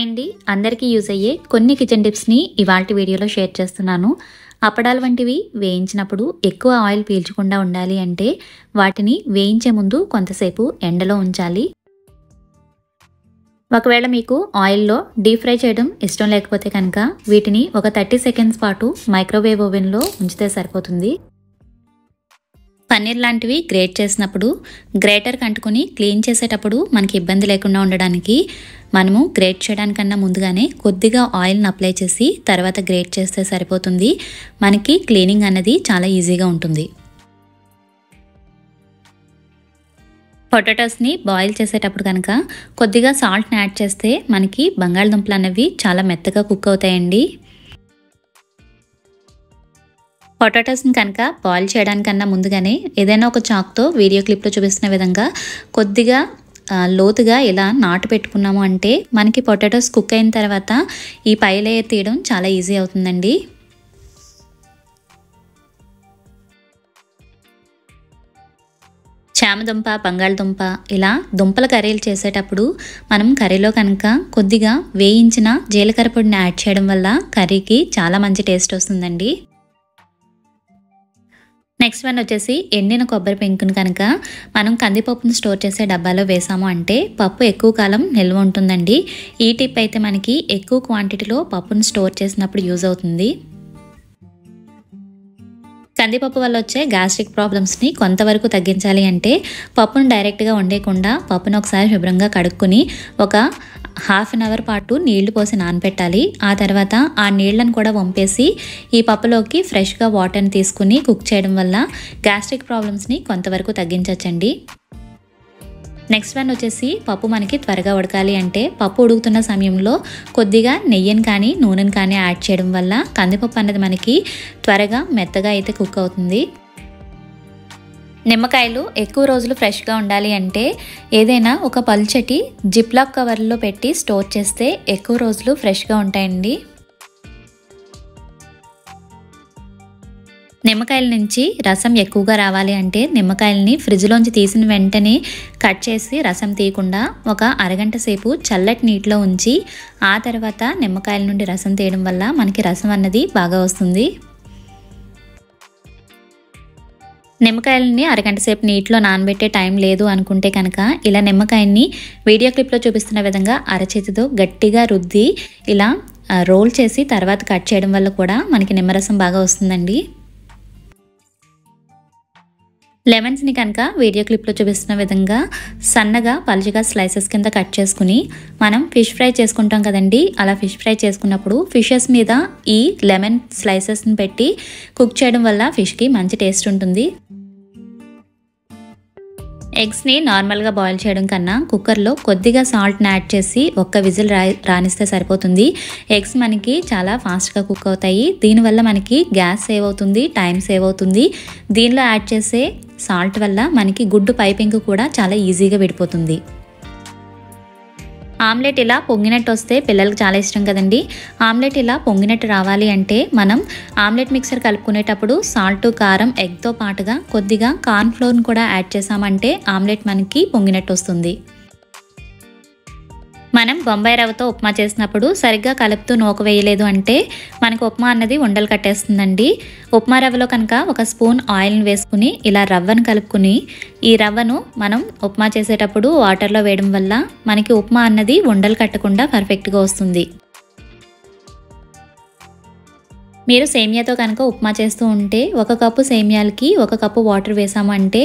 Hi అండి, అందరికీ use అయ్యే కొన్ని కిచెన్ టిప్స్ని ఇవాల్టి వీడియోలో షేర్ చేస్తున్నాను. అప్పడాలు వంటివి వేయించినప్పుడు ఎక్కువ ఆయిల్ పీల్చకుండా ఉండాలి అంటే వాటిని వేయించే ముందు కొంతసేపు ఎండలో ఉంచాలి. ఒకవేళ మీకు ఆయిల్లో డీప్ ఫ్రై చేయడం ఇష్టం లేకపోతే కనుక వీటిని ఒక 30 సెకండ్స్ పాటు మైక్రోవేవ్ ఓవెన్లో ఉంచితే సరిపోతుంది. పన్నీర్ లాంటివి గ్రేట్ చేసినప్పుడు గ్రేటర్కి అంటుకొని క్లీన్ చేసేటప్పుడు మనకి ఇబ్బంది లేకుండా ఉండడానికి మనము గ్రేట్ చేయడానికన్నా ముందుగానే కొద్దిగా ఆయిల్ని అప్లై చేసి తర్వాత గ్రేట్ చేస్తే సరిపోతుంది. మనకి క్లీనింగ్ అన్నది చాలా ఈజీగా ఉంటుంది. పొటాటోస్ని బాయిల్ చేసేటప్పుడు కనుక కొద్దిగా సాల్ట్ని యాడ్ చేస్తే మనకి బంగాళదుంపలు అనేవి చాలా మెత్తగా కుక్ అవుతాయండి. పొటాటోస్ని కనుక బాయిల్ చేయడానికన్నా ముందుగానే ఏదైనా ఒక చాక్తో వీడియో క్లిప్లో చూపిస్తున్న విధంగా కొద్దిగా లోతుగా ఇలా నాటు పెట్టుకున్నాము అంటే మనకి పొటాటోస్ కుక్ అయిన తర్వాత ఈ పై లేయర్ తీయడం చాలా ఈజీ అవుతుందండి. చామదుంప, బంగాళదుంప ఇలా దుంపల కర్రీలు చేసేటప్పుడు మనం కర్రీలో కనుక కొద్దిగా వేయించిన జీలకర్ర పొడిని యాడ్ చేయడం వల్ల కర్రీకి చాలా మంచి టేస్ట్ వస్తుందండి. నెక్స్ట్ వన్ వచ్చేసి ఎండిన కొబ్బరి పెంకును కనుక మనం కందిపప్పును స్టోర్ చేసే డబ్బాలో వేసాము అంటే పప్పు ఎక్కువ కాలం నిల్వ ఉంటుందండి. ఈ టిప్ అయితే మనకి ఎక్కువ క్వాంటిటీలో పప్పును స్టోర్ చేసినప్పుడు యూజ్ అవుతుంది. కందిపప్పు వల్ల వచ్చే గ్యాస్ట్రిక్ ప్రాబ్లమ్స్ని కొంతవరకు తగ్గించాలి అంటే పప్పును డైరెక్ట్గా వండేయకుండా పప్పును ఒకసారి శుభ్రంగా కడుక్కొని ఒక హాఫ్ అన్ అవర్ పాటు నీళ్లు పోసి నానబెట్టాలి. ఆ తర్వాత ఆ నీళ్లను కూడా వంపేసి ఈ పప్పులోకి ఫ్రెష్గా వాటర్ని తీసుకుని కుక్ చేయడం వల్ల గ్యాస్ట్రిక్ ప్రాబ్లమ్స్ని కొంతవరకు తగ్గించవచ్చండి. నెక్స్ట్ వన్ వచ్చేసి పప్పు మనకి త్వరగా ఉడకాలి అంటే పప్పు ఉడుకుతున్న సమయంలో కొద్దిగా నెయ్యిని కానీ నూనెని కానీ యాడ్ చేయడం వల్ల కందిపప్పు అనేది మనకి త్వరగా మెత్తగా అయితే కుక్ అవుతుంది. నిమ్మకాయలు ఎక్కువ రోజులు ఫ్రెష్గా ఉండాలి అంటే ఏదైనా ఒక పల్చటి జిప్లాక్ కవర్లో పెట్టి స్టోర్ చేస్తే ఎక్కువ రోజులు ఫ్రెష్గా ఉంటాయండి. నిమ్మకాయల నుంచి రసం ఎక్కువగా రావాలి అంటే నిమ్మకాయలని ఫ్రిడ్జ్లోంచి తీసిన వెంటనే కట్ చేసి రసం తీయకుండా ఒక అరగంట సేపు చల్లటి నీటిలో ఉంచి ఆ తర్వాత నిమ్మకాయల నుండి రసం తీయడం వల్ల మనకి రసం అన్నది బాగా వస్తుంది. నిమ్మకాయలని అరగంట సేపు నీటిలో నానబెట్టే టైం లేదు అనుకుంటే కనుక ఇలా నిమ్మకాయని వీడియో క్లిప్లో చూపిస్తున్న విధంగా అరచేతితో గట్టిగా రుద్ది ఇలా రోల్ చేసి తర్వాత కట్ చేయడం వల్ల కూడా మనకి నిమ్మరసం బాగా వస్తుందండి. లెమన్స్ని కనుక వీడియో క్లిప్లో చూపిస్తున్న విధంగా సన్నగా పలుచగా స్లైసెస్ కింద కట్ చేసుకుని మనం ఫిష్ ఫ్రై చేసుకుంటాం కదండి, అలా ఫిష్ ఫ్రై చేసుకున్నప్పుడు ఫిషెస్ మీద ఈ లెమన్ స్లైసెస్ని పెట్టి కుక్ చేయడం వల్ల ఫిష్కి మంచి టేస్ట్ ఉంటుంది. ఎగ్స్ని నార్మల్గా బాయిల్ చేయడం కన్నా కుక్కర్లో కొద్దిగా సాల్ట్ని యాడ్ చేసి ఒక్క విజిల్ రానిస్తే సరిపోతుంది. ఎగ్స్ మనకి చాలా ఫాస్ట్గా కుక్ అవుతాయి. దీనివల్ల మనకి గ్యాస్ సేవ్ అవుతుంది, టైం సేవ్ అవుతుంది. దీనిలో యాడ్ చేసే సాల్ట్ వల్ల మనకి గుడ్డు పైపింగ్ కూడా చాలా ఈజీగా విడిపోతుంది. ఆమ్లెట్ ఇలా పొంగినట్టు వస్తే పిల్లలకు చాలా ఇష్టం కదండి. ఆమ్లెట్ ఇలా పొంగినట్టు రావాలి అంటే మనం ఆమ్లెట్ మిక్సర్ కలుపుకునేటప్పుడు సాల్ట్, కారం, ఎగ్తో పాటుగా కొద్దిగా కార్న్ ఫ్లోర్ని కూడా యాడ్ చేసామంటే ఆమ్లెట్ మనకి పొంగినట్టు వస్తుంది. మనం బొంబాయి రవ్వతో ఉప్మా చేసినప్పుడు సరిగ్గా కలుపుతూ నూక వేయలేదు అంటే మనకు ఉప్మా అన్నది ఉండలు కట్టేస్తుందండి. ఉప్మా రవ్వలో కనుక ఒక స్పూన్ ఆయిల్ని వేసుకుని ఇలా రవ్వను కలుపుకుని ఈ రవ్వను మనం ఉప్మా చేసేటప్పుడు వాటర్లో వేయడం వల్ల మనకి ఉప్మా అన్నది ఉండలు కట్టకుండా పర్ఫెక్ట్గా వస్తుంది. మీరు సేమియాతో కనుక ఉప్మా చేస్తూ ఉంటే ఒక కప్పు సేమియాలకి ఒక కప్పు వాటర్ వేసాము అంటే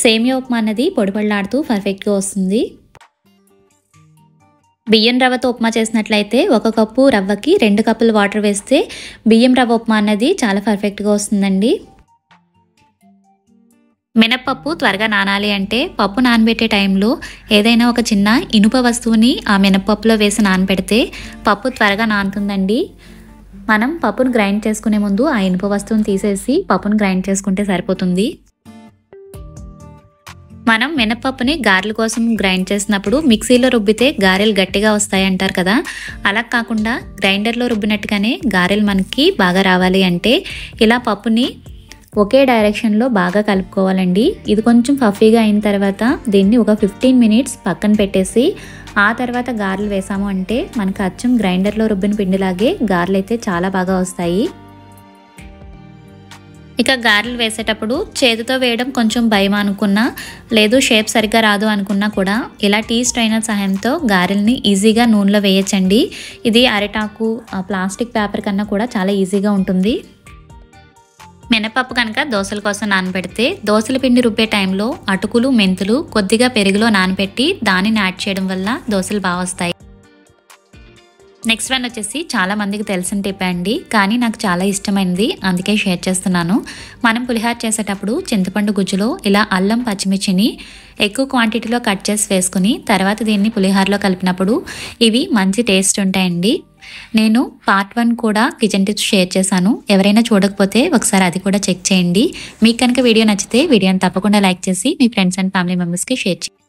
సేమియా ఉప్మా అన్నది పొడిపళ్ళాడుతూ పర్ఫెక్ట్గా వస్తుంది. బియ్యం రవ్వతో ఉప్మా చేసినట్లయితే ఒక కప్పు రవ్వకి 2 కప్పులు వాటర్ వేస్తే బియ్యం రవ్వ ఉప్మా అన్నది చాలా పర్ఫెక్ట్గా వస్తుందండి. మినప్పప్పు త్వరగా నానాలి అంటే పప్పు నానబెట్టే టైంలో ఏదైనా ఒక చిన్న ఇనుప వస్తువుని ఆ మినప్పప్పులో వేసి నానబెడితే పప్పు త్వరగా నానుతుందండి. మనం పప్పును గ్రైండ్ చేసుకునే ముందు ఆ ఇనుప వస్తువుని తీసేసి పప్పును గ్రైండ్ చేసుకుంటే సరిపోతుంది. మనం మినపప్పుని గారెల కోసం గ్రైండ్ చేసినప్పుడు మిక్సీలో రుబ్బితే గారెలు గట్టిగా వస్తాయి అంటారు కదా, అలా కాకుండా గ్రైండర్లో రుబ్బినట్టుగానే గారెలు మనకి బాగా రావాలి అంటే ఇలా పప్పుని ఒకే డైరెక్షన్లో బాగా కలుపుకోవాలండి. ఇది కొంచెం పఫీగా అయిన తర్వాత దీన్ని ఒక 15 మినిట్స్ పక్కన పెట్టేసి ఆ తర్వాత గారెలు వేసాము అంటే మనకు అచ్చం గ్రైండర్లో రుబ్బిన పిండిలాగే గారెలు అయితే చాలా బాగా వస్తాయి. ఇక గారెలు వేసేటప్పుడు చేతితో వేయడం కొంచెం భయం అనుకున్నా, లేదు షేప్ సరిగ్గా రాదు అనుకున్నా కూడా ఇలా టీ స్ట్రైనర్ సహాయంతో గారెల్ని ఈజీగా నూనెలో వేయచ్చండి. ఇది అరిటాకు ప్లాస్టిక్ పేపర్ కన్నా కూడా చాలా ఈజీగా ఉంటుంది. మినపప్పు కనుక దోశల కోసం నానబెడితే దోశల పిండి రుబ్బే టైంలో అటుకులు, మెంతులు కొద్దిగా పెరుగులో నానబెట్టి దానిని యాడ్ చేయడం వల్ల దోశలు బాగా వస్తాయి. నెక్స్ట్ వన్ వచ్చేసి చాలా మందికి తెలిసిన టిప్ అండి, కానీ నాకు చాలా ఇష్టమైనది, అందుకే షేర్ చేస్తున్నాను. మనం పులిహోర చేసేటప్పుడు చింతపండు గుజ్జులో ఇలా అల్లం, పచ్చిమిర్చిని ఎక్కువ క్వాంటిటీలో కట్ చేసి వేసుకుని తర్వాత దీన్ని పులిహోరలో కలిపినప్పుడు ఇవి మంచి టేస్ట్ ఉంటాయండి. నేను పార్ట్ 1 కూడా కిచెన్ టిప్స్ షేర్ చేశాను. ఎవరైనా చూడకపోతే ఒకసారి అది కూడా చెక్ చేయండి. మీకు కనుక వీడియో నచ్చితే వీడియోని తప్పకుండా లైక్ చేసి మీ ఫ్రెండ్స్ అండ్ ఫ్యామిలీ మెంబర్స్కి షేర్ చేయండి.